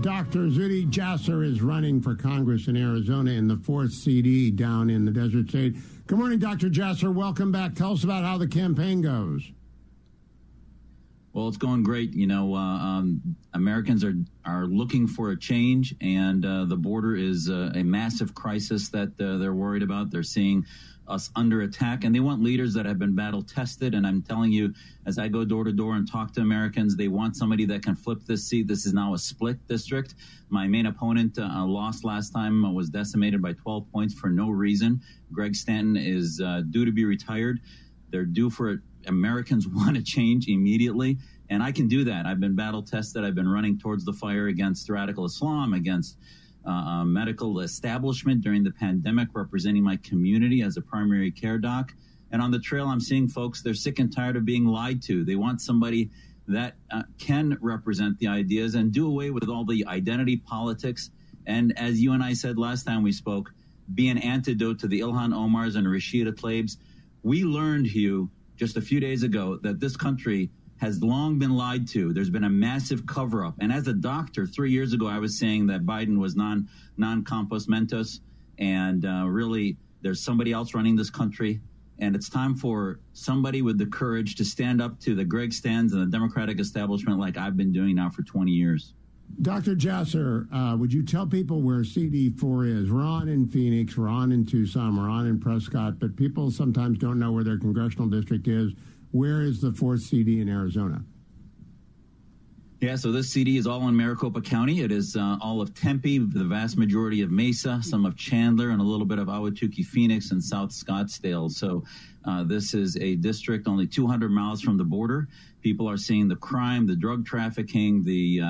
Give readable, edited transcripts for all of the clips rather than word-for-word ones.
Dr. Zuhdi Jasser is running for Congress in Arizona in the 4th CD down in the Desert State. Good morning, Dr. Jasser. Welcome back. Tell us about how the campaign goes. Well, it's going great. You know, Americans are looking for a change, and the border is a massive crisis that they're worried about. They're seeing us under attack, and they want leaders that have been battle tested. And I'm telling you, as I go door to door and talk to Americans, they want somebody that can flip this seat. This is now a split district. My main opponent lost last time, was decimated by 12 points for no reason. Greg Stanton is due to be retired. They're due for it. Americans want to change immediately, and I can do that. I've been battle tested. I've been running towards the fire against radical Islam, against medical establishment during the pandemic, representing my community as a primary care doc. And on the trail, I'm seeing folks, they're sick and tired of being lied to. They want somebody that can represent the ideas and do away with all the identity politics. And as you and I said last time we spoke, be an antidote to the Ilhan Omars and Rashida Tlaibs. We learned, Hugh, just a few days ago that this country has long been lied to. There's been a massive cover-up. And as a doctor, 3 years ago, I was saying that Biden was non-compos mentis, and really there's somebody else running this country. And it's time for somebody with the courage to stand up to the Greg Stans and the Democratic establishment like I've been doing now for 20 years. Dr. Jasser, would you tell people where CD4 is? We're on in Phoenix, we're on in Tucson, we're on in Prescott, but people sometimes don't know where their congressional district is. Where is the 4th CD in Arizona? Yeah, so this CD is all in Maricopa County. It is all of Tempe, the vast majority of Mesa, some of Chandler, and a little bit of Ahwatukee, Phoenix, and South Scottsdale. So this is a district only 200 miles from the border. People are seeing the crime, the drug trafficking, the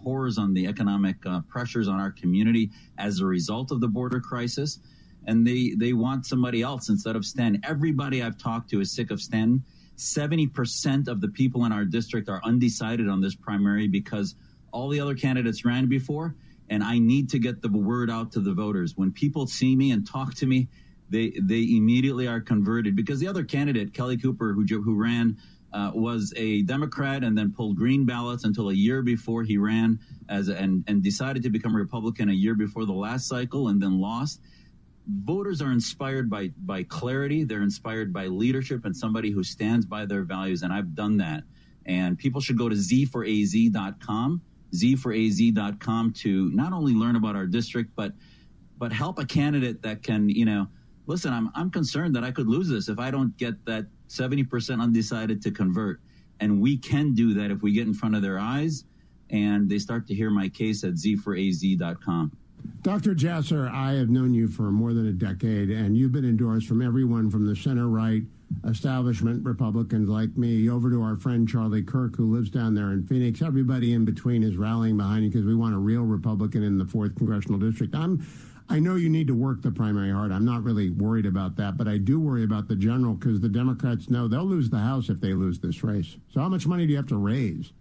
horrors on the economic pressures on our community as a result of the border crisis. And they want somebody else instead of Stanton. Everybody I've talked to is sick of Stanton. 70% of the people in our district are undecided on this primary because all the other candidates ran before, and I need to get the word out to the voters. When people see me and talk to me, they immediately are converted, because the other candidate, Kelly Cooper, who ran, was a Democrat and then pulled green ballots until a year before he ran and decided to become a Republican a year before the last cycle and then lost. Voters are inspired by clarity. They're inspired by leadership and somebody who stands by their values, and I've done that. And people should go to z4az.com, z4az.com, to not only learn about our district, but help a candidate that can, listen, I'm concerned that I could lose this if I don't get that 70% undecided to convert. And we can do that if we get in front of their eyes and they start to hear my case at z4az.com. Dr. Jasser, I have known you for more than a decade, and you've been endorsed from everyone from the center-right establishment Republicans like me over to our friend Charlie Kirk, who lives down there in Phoenix. Everybody in between is rallying behind you because we want a real Republican in the 4th Congressional District. I know you need to work the primary hard. I'm not really worried about that, but I do worry about the general, because the Democrats know they'll lose the House if they lose this race. So how much money do you have to raise?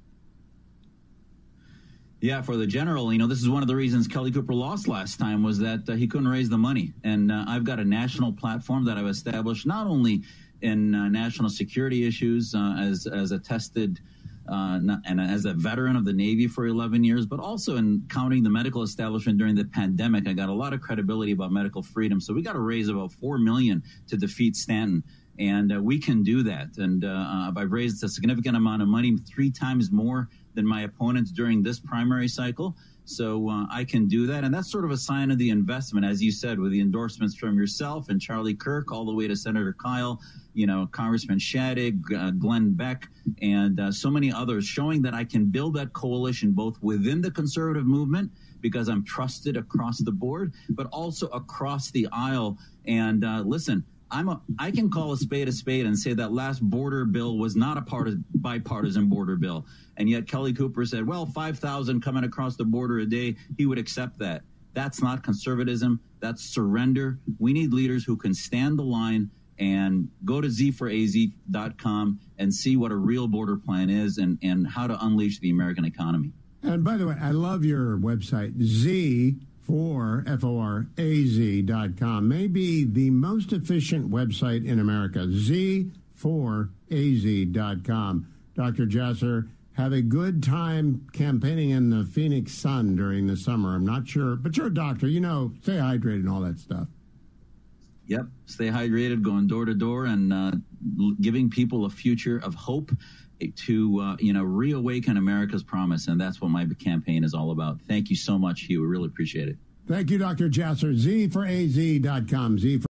Yeah, for the general, this is one of the reasons Kelly Cooper lost last time, was that he couldn't raise the money. And I've got a national platform that I've established, not only in national security issues as a tested and as a veteran of the Navy for 11 years, but also in counting the medical establishment during the pandemic. I got a lot of credibility about medical freedom. So we got to raise about $4 million to defeat Stanton. And we can do that. And I've raised a significant amount of money, 3 times more than my opponents during this primary cycle. So I can do that. And that's sort of a sign of the investment, as you said, with the endorsements from yourself and Charlie Kirk, all the way to Senator Kyle, Congressman Shadegg, Glenn Beck, and so many others, showing that I can build that coalition both within the conservative movement, because I'm trusted across the board, but also across the aisle. And listen, I can call a spade and say that last border bill was not a bipartisan border bill. And yet Kelly Cooper said, well, 5,000 coming across the border a day, he would accept that. That's not conservatism. That's surrender. We need leaders who can stand the line. And go to z4az.com and see what a real border plan is and how to unleash the American economy. And by the way, I love your website, z4az.com. Maybe the most efficient website in America, z4az.com. Dr. Jasser, have a good time campaigning in the Phoenix sun during the summer. I'm not sure, but you're a doctor, you know, stay hydrated and all that stuff. Yep. Stay hydrated, going door to door, and giving people a future of hope to, reawaken America's promise. And that's what my campaign is all about. Thank you so much, Hugh. I really appreciate it. Thank you, Dr. Jasser. Z for AZ.com. Z for